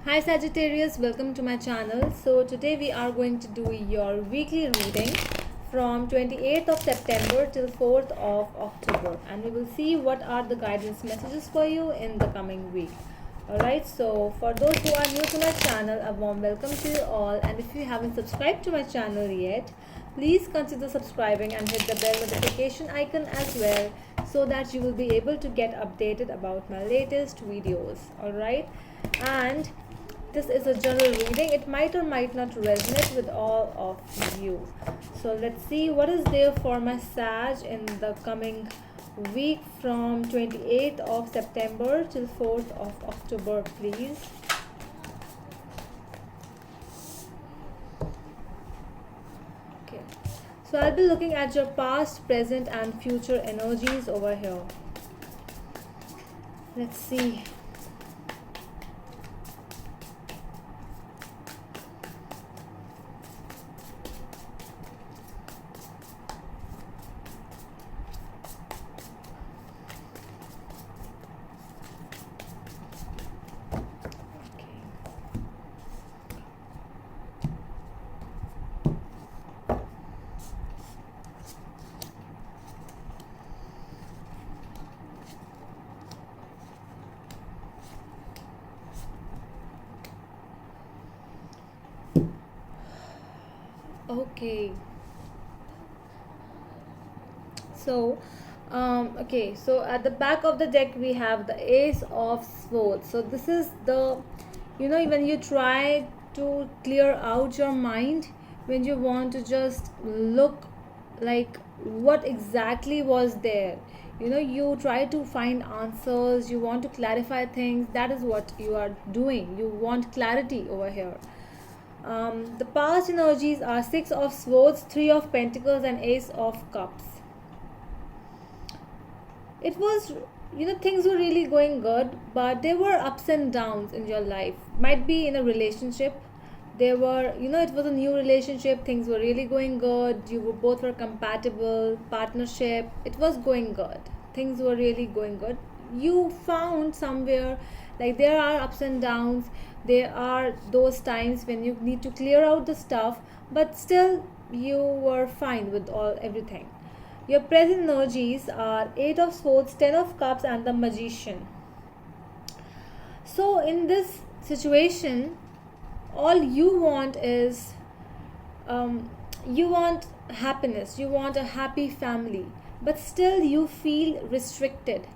Hi Sagittarius, welcome to my channel. So today we are going to do your weekly reading from 28th of September till 4th of October, and we will see what are the guidance messages for you in the coming week. Alright, so for those who are new to my channel, a warm welcome to you all, and if you haven't subscribed to my channel yet, please consider subscribing and hit the bell notification icon as well, so that you will be able to get updated about my latest videos. Alright, and this is a general reading. It might or might not resonate with all of you. So let's see what is there for my Sag in the coming week from 28th of September till 4th of October, please. Okay. So I'll be looking at your past, present and future energies over here. Let's see. Okay, so okay, so at the back of the deck we have the Ace of Swords. So this is the, when you try to clear out your mind, when you want to just look like what exactly was there, you try to find answers, you want to clarify things. That is what you are doing. You want clarity over here. The past energies are Six of Swords, Three of Pentacles and Ace of Cups. It was, things were really going good, but there were ups and downs in your life. Might be in a relationship. There were, it was a new relationship. Things were really going good. You were both were compatible. Partnership. It was going good. Things were really going good. You found somewhere, like, there are ups and downs. There are those times when you need to clear out the stuff, but still you were fine with everything. Your present energies are Eight of Swords, Ten of Cups and the Magician. So in this situation, all you want is, you want happiness, you want a happy family, but still you feel restricted.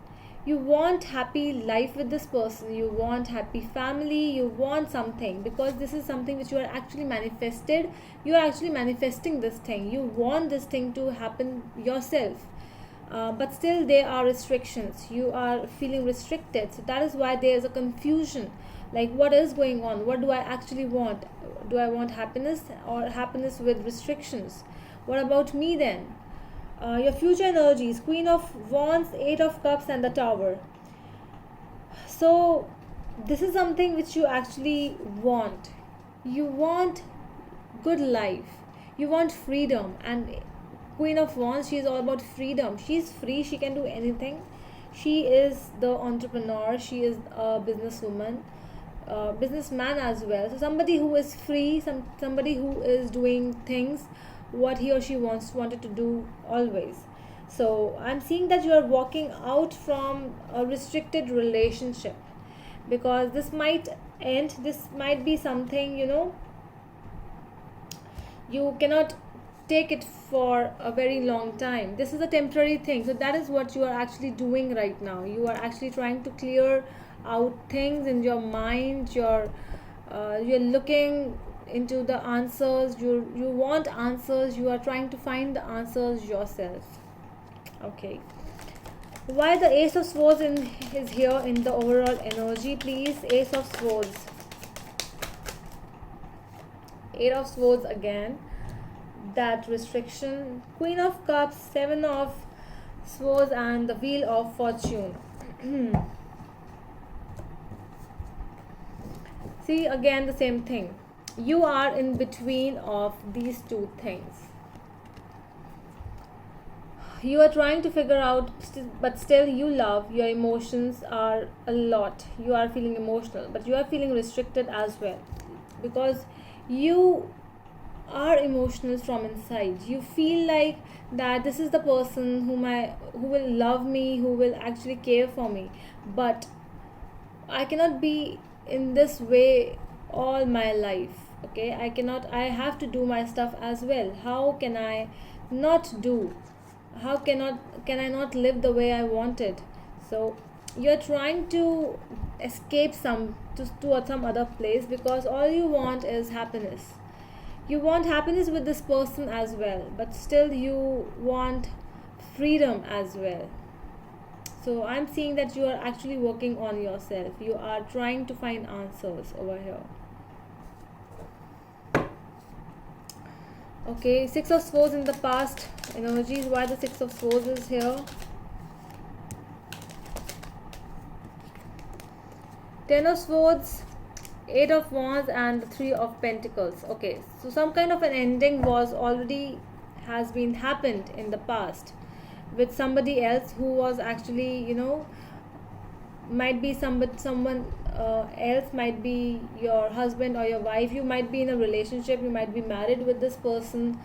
You want happy life with this person, you want happy family, you want something, because this is something which you are actually manifested. You are actually manifesting this thing. You want this thing to happen yourself, but still there are restrictions. You are feeling restricted, so that is why there is a confusion, like what is going on, what do I actually want? Do I want happiness or happiness with restrictions? What about me then? Your future energies, Queen of Wands, Eight of Cups and the Tower. So this is something which you actually want. You want good life, you want freedom. And Queen of Wands, she is all about freedom. She is free, she can do anything. She is the entrepreneur, she is a businesswoman, businessman as well. So somebody who is free, somebody who is doing things what he or she wanted to do always. So I'm seeing that you are walking out from a restricted relationship, because this might end. This might be something, you cannot take it for a very long time. This is a temporary thing. So that is what you are actually doing right now. You are actually trying to clear out things in your mind. You're looking into the answers. You want answers. You are trying to find the answers yourself. Okay, why the Ace of Swords is here in the overall energy, please? Ace of Swords, Eight of Swords again, that restriction, Queen of Cups, Seven of Swords and the Wheel of Fortune. See, again the same thing. You are in between of these two things. You are trying to figure out, but still you love. Your emotions are a lot. You are feeling emotional, but you are feeling restricted as well, because you are emotional from inside. You feel like that this is the person who will love me, who will actually care for me, but I cannot be in this way all my life. Okay, I have to do my stuff as well. How can I not do? How can I not live the way I wanted? So you're trying to escape to some other place, because all you want is happiness. You want happiness with this person as well, but still you want freedom as well. So I'm seeing that you are actually working on yourself. You are trying to find answers over here. Okay, Six of Swords in the past energies. Why the Six of Swords is here? Ten of Swords, Eight of Wands, and the Three of Pentacles. Okay, so some kind of an ending has been happened in the past with somebody else who was actually, might be someone else, might be your husband or your wife. You might be in a relationship, you might be married with this person,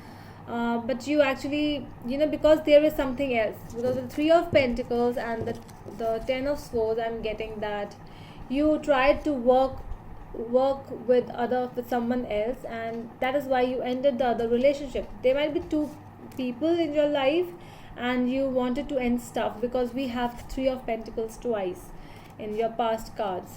but you actually, because there is something else. Because the Three of Pentacles and the Ten of Swords, I'm getting that you tried to work with someone else, and that is why you ended the other relationship. There might be two people in your life, and you wanted to end stuff, because we have Three of Pentacles twice in your past cards.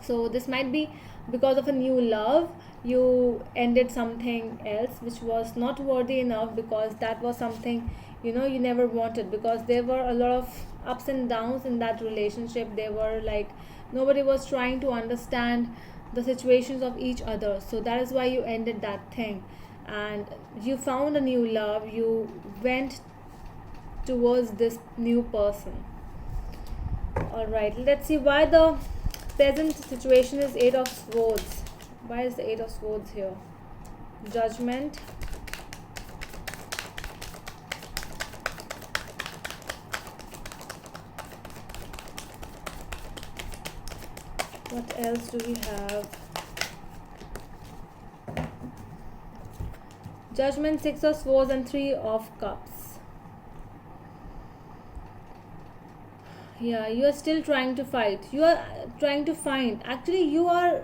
So this might be because of a new love. You ended something else which was not worthy enough, because that was something you never wanted, because there were a lot of ups and downs in that relationship. They were like, nobody was trying to understand the situations of each other. So that is why you ended that thing, and you found a new love. You went towards this new person. All right, let's see why the present situation is Eight of Swords. Why is the Eight of Swords here? Judgment. What else do we have? Judgment, Six of Swords, and Three of Cups. Yeah, you are still trying to fight. You are trying to find. Actually, you are.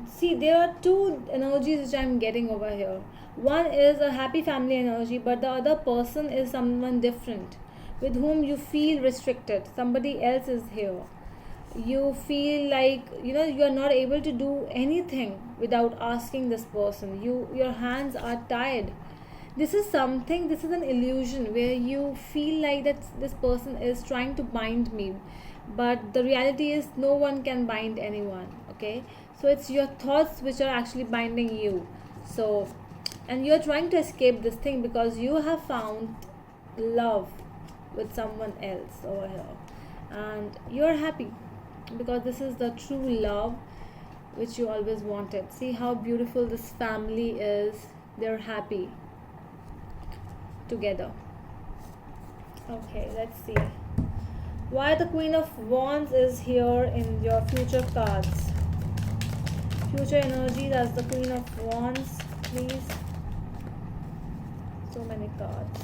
See, there are two energies which I'm getting over here. One is a happy family energy, but the other person is someone different with whom you feel restricted. Somebody else is here. You feel like you are not able to do anything without asking this person. Your hands are tied. This is an illusion where you feel like that this person is trying to bind me, but the reality is no one can bind anyone. Okay, so it's your thoughts which are actually binding you. So, and you're trying to escape this thing because you have found love with someone else over here, and you're happy because this is the true love which you always wanted. See how beautiful this family is. They're happy together. Okay, let's see why the Queen of Wands is here in your future cards. Future energies as the Queen of Wands, please. So many cards.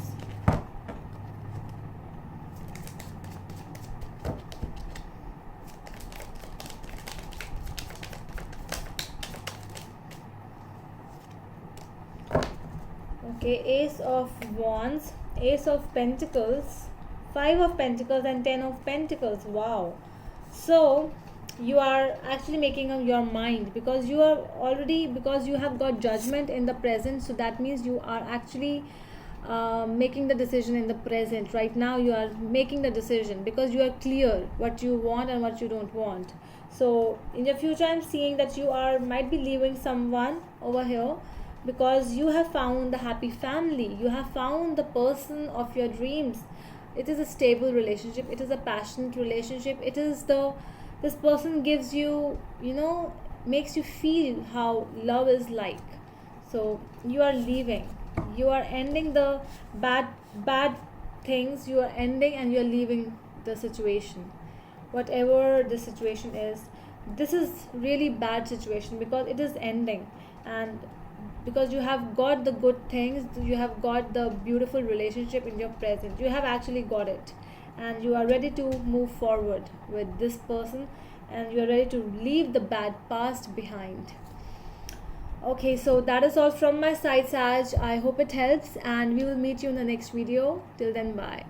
Okay, Ace of Wands, Ace of Pentacles, Five of Pentacles, and Ten of Pentacles. Wow. So you are actually making up your mind because you have got Judgment in the present. So that means you are actually making the decision in the present. Right now you are making the decision because you are clear what you want and what you don't want. So in the future, I'm seeing that you might be leaving someone over here because you have found the happy family. You have found the person of your dreams. It is a stable relationship. It is a passionate relationship. This person gives you, makes you feel how love is like. So you are leaving You are ending the bad things, you are ending and you are leaving the situation. Whatever the situation is, this is really bad situation because it is ending, and because you have got the good things, you have got the beautiful relationship in your present, you have actually got it, and you are ready to move forward with this person, and you are ready to leave the bad past behind. Okay, so that is all from my side, Saj. I hope it helps, and we will meet you in the next video. Till then, bye.